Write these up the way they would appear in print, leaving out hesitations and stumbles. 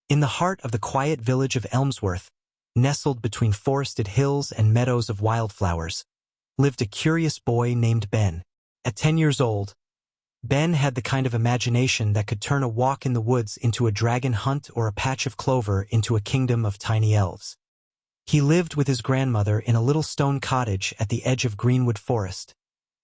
In the heart of the quiet village of Elmsworth, nestled between forested hills and meadows of wildflowers, lived a curious boy named Ben. At 10 years old, Ben had the kind of imagination that could turn a walk in the woods into a dragon hunt or a patch of clover into a kingdom of tiny elves. He lived with his grandmother in a little stone cottage at the edge of Greenwood Forest,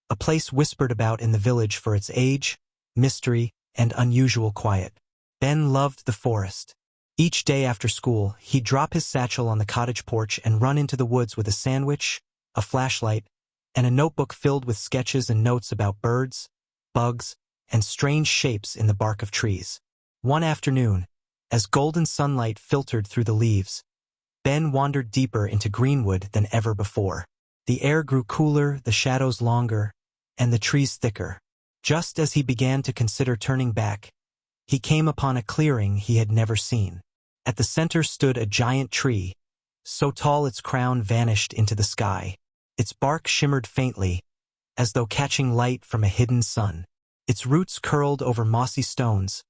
a place whispered about in the village for its age, mystery, and unusual quiet. Ben loved the forest. Each day after school, he'd drop his satchel on the cottage porch and run into the woods with a sandwich, a flashlight, and a notebook filled with sketches and notes about birds, bugs, and strange shapes in the bark of trees. One afternoon, as golden sunlight filtered through the leaves, Ben wandered deeper into Greenwood than ever before. The air grew cooler, the shadows longer, and the trees thicker. Just as he began to consider turning back, he came upon a clearing he had never seen. At the center stood a giant tree, so tall its crown vanished into the sky. Its bark shimmered faintly, as though catching light from a hidden sun. Its roots curled over mossy stones,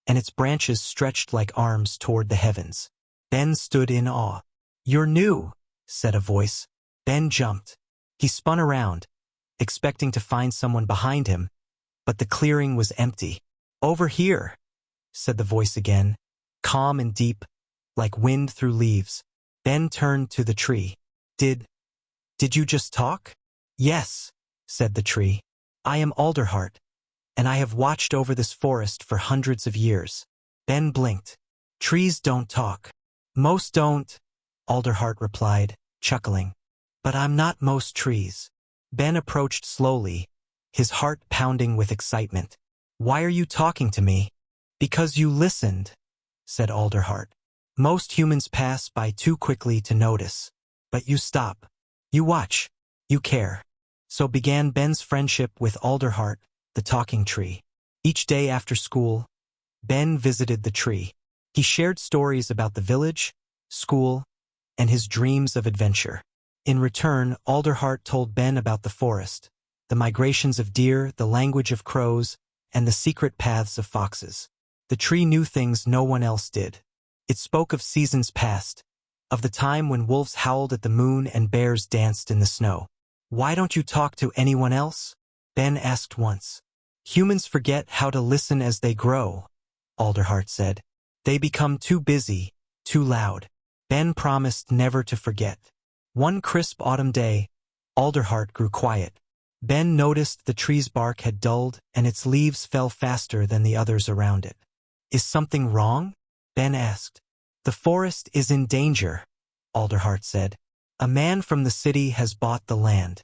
and its branches stretched like arms toward the heavens. Ben stood in awe. "You're new," said a voice. Ben jumped. He spun around, expecting to find someone behind him, but the clearing was empty. "Over here," said the voice again, calm and deep, like wind through leaves. Ben turned to the tree. Did you just talk?" "Yes," said the tree. "I am Alderheart, and I have watched over this forest for hundreds of years." Ben blinked. "Trees don't talk." "Most don't," Alderheart replied, chuckling. "But I'm not most trees." Ben approached slowly, his heart pounding with excitement. "Why are you talking to me?" "Because you listened," said Alderheart. "Most humans pass by too quickly to notice. But you stop. You watch. You care." So began Ben's friendship with Alderheart, the talking tree. Each day after school, Ben visited the tree. He shared stories about the village, school, and his dreams of adventure. In return, Alderheart told Ben about the forest, the migrations of deer, the language of crows, and the secret paths of foxes. The tree knew things no one else did. It spoke of seasons past, of the time when wolves howled at the moon and bears danced in the snow. "Why don't you talk to anyone else?" Ben asked once. "Humans forget how to listen as they grow," Alderheart said. "They become too busy, too loud." Ben promised never to forget. One crisp autumn day, Alderheart grew quiet. Ben noticed the tree's bark had dulled and its leaves fell faster than the others around it. "Is something wrong?" Ben asked. "The forest is in danger," Alderheart said. "A man from the city has bought the land.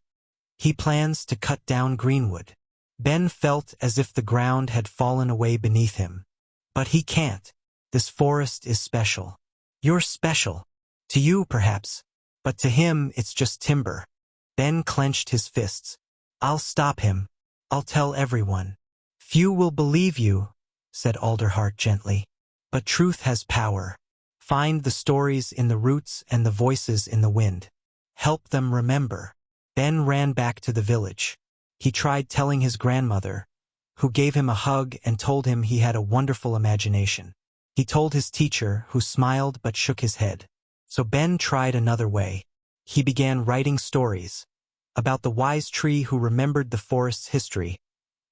He plans to cut down Greenwood." Ben felt as if the ground had fallen away beneath him. "But he can't. This forest is special." "You're special. To you, perhaps. But to him, it's just timber." Ben clenched his fists. "I'll stop him. I'll tell everyone." "Few will believe you," said Alderheart gently. "But truth has power. Find the stories in the roots and the voices in the wind. Help them remember." Ben ran back to the village. He tried telling his grandmother, who gave him a hug and told him he had a wonderful imagination. He told his teacher, who smiled but shook his head. So Ben tried another way. He began writing stories about the wise tree who remembered the forest's history,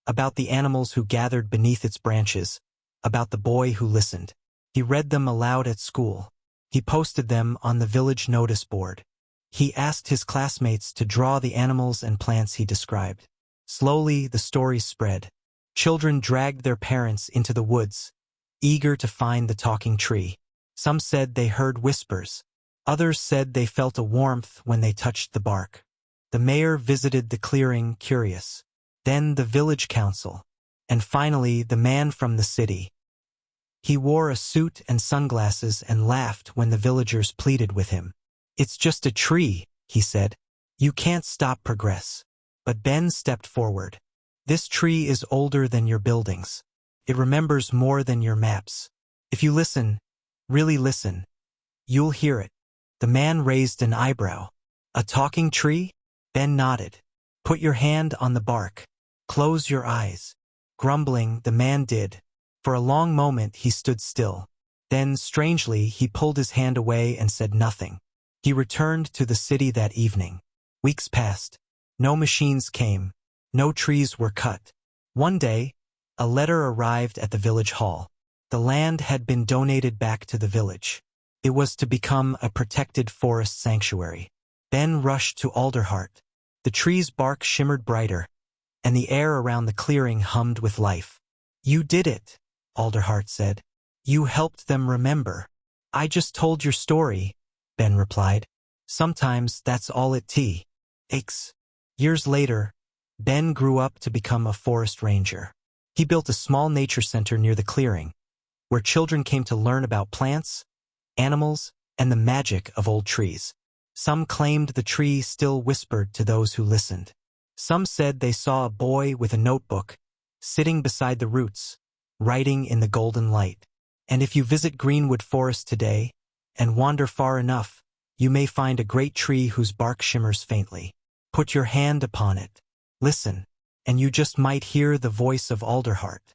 about the animals who gathered beneath its branches, about the boy who listened. He read them aloud at school. He posted them on the village notice board. He asked his classmates to draw the animals and plants he described. Slowly, the stories spread. Children dragged their parents into the woods, eager to find the talking tree. Some said they heard whispers. Others said they felt a warmth when they touched the bark. The mayor visited the clearing, curious. Then the village council. And finally, the man from the city. He wore a suit and sunglasses and laughed when the villagers pleaded with him. "It's just a tree," he said. "You can't stop progress." But Ben stepped forward. "This tree is older than your buildings. It remembers more than your maps. If you listen, really listen, you'll hear it." The man raised an eyebrow. "A talking tree?" Ben nodded. "Put your hand on the bark. Close your eyes." Grumbling, the man did. For a long moment he stood still. Then, strangely, he pulled his hand away and said nothing. He returned to the city that evening. Weeks passed. No machines came. No trees were cut. One day, a letter arrived at the village hall. The land had been donated back to the village. It was to become a protected forest sanctuary. Ben rushed to Alderheart. The tree's bark shimmered brighter, and the air around the clearing hummed with life. "You did it," Alderheart said. "You helped them remember." "I just told your story," Ben replied. "Sometimes that's all it takes." Years later, Ben grew up to become a forest ranger. He built a small nature center near the clearing, where children came to learn about plants, animals, and the magic of old trees. Some claimed the tree still whispered to those who listened. Some said they saw a boy with a notebook, sitting beside the roots, writing in the golden light. And if you visit Greenwood Forest today, and wander far enough, you may find a great tree whose bark shimmers faintly. Put your hand upon it, listen, and you just might hear the voice of Alderheart.